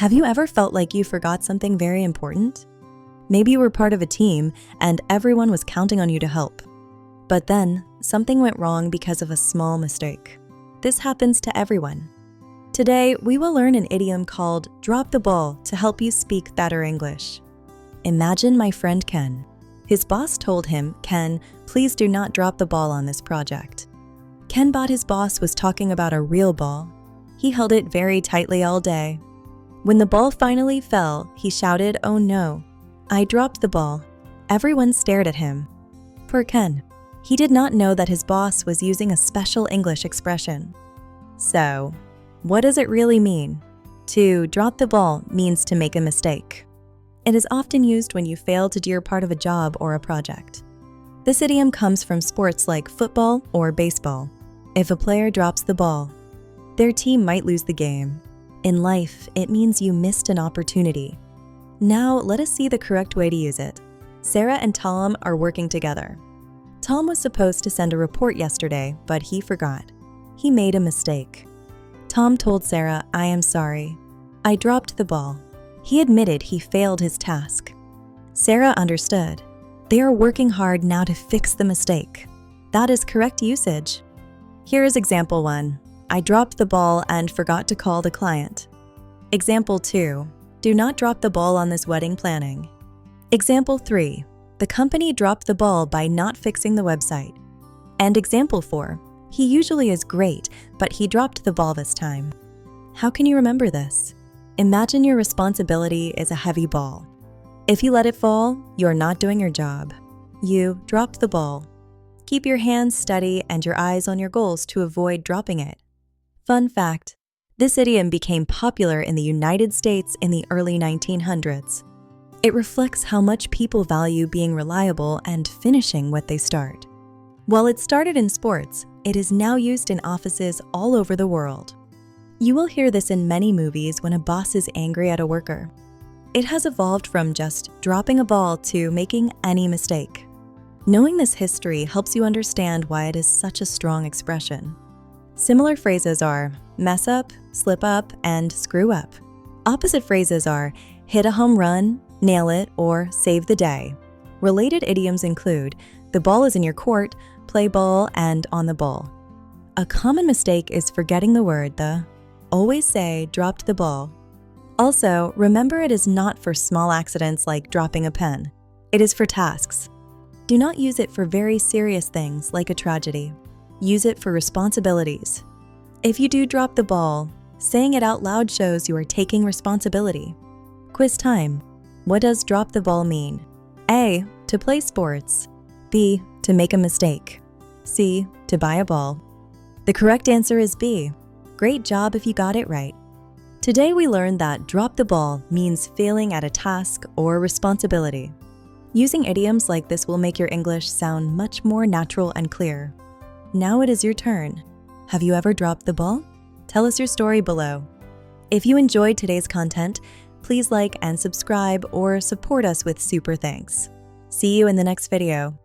Have you ever felt like you forgot something very important? Maybe you were part of a team and everyone was counting on you to help. But then, something went wrong because of a small mistake. This happens to everyone. Today, we will learn an idiom called drop the ball to help you speak better English. Imagine my friend Ken. His boss told him, "Ken, please do not drop the ball on this project." Ken thought his boss was talking about a real ball. He held it very tightly all day. When the ball finally fell, he shouted, "Oh no, I dropped the ball." Everyone stared at him. Poor Ken. He did not know that his boss was using a special English expression. So, what does it really mean? To drop the ball means to make a mistake. It is often used when you fail to do your part of a job or a project. This idiom comes from sports like football or baseball. If a player drops the ball, their team might lose the game. In life, it means you missed an opportunity. Now, let us see the correct way to use it. Sarah and Tom are working together. Tom was supposed to send a report yesterday, but he forgot. He made a mistake. Tom told Sarah, "I am sorry. I dropped the ball." He admitted he failed his task. Sarah understood. They are working hard now to fix the mistake. That is correct usage. Here is example 1. I dropped the ball and forgot to call the client. Example 2. Do not drop the ball on this wedding planning. Example 3. The company dropped the ball by not fixing the website. And example 4. He usually is great, but he dropped the ball this time. How can you remember this? Imagine your responsibility is a heavy ball. If you let it fall, you're not doing your job. You dropped the ball. Keep your hands steady and your eyes on your goals to avoid dropping it. Fun fact, this idiom became popular in the United States in the early 1900s. It reflects how much people value being reliable and finishing what they start. While it started in sports, it is now used in offices all over the world. You will hear this in many movies when a boss is angry at a worker. It has evolved from just dropping a ball to making any mistake. Knowing this history helps you understand why it is such a strong expression. Similar phrases are mess up, slip up, and screw up. Opposite phrases are hit a home run, nail it, or save the day. Related idioms include the ball is in your court, play ball, and on the ball. A common mistake is forgetting the word the. Always say dropped the ball. Also, remember it is not for small accidents like dropping a pen. It is for tasks. Do not use it for very serious things like a tragedy. Use it for responsibilities. If you do drop the ball, saying it out loud shows you are taking responsibility. Quiz time. What does drop the ball mean? A. To play sports. B. To make a mistake. C. To buy a ball. The correct answer is B. Great job if you got it right. Today we learned that drop the ball means failing at a task or responsibility. Using idioms like this will make your English sound much more natural and clear. Now it is your turn. Have you ever dropped the ball? Tell us your story below. If you enjoyed today's content, please like and subscribe or support us with super thanks. See you in the next video.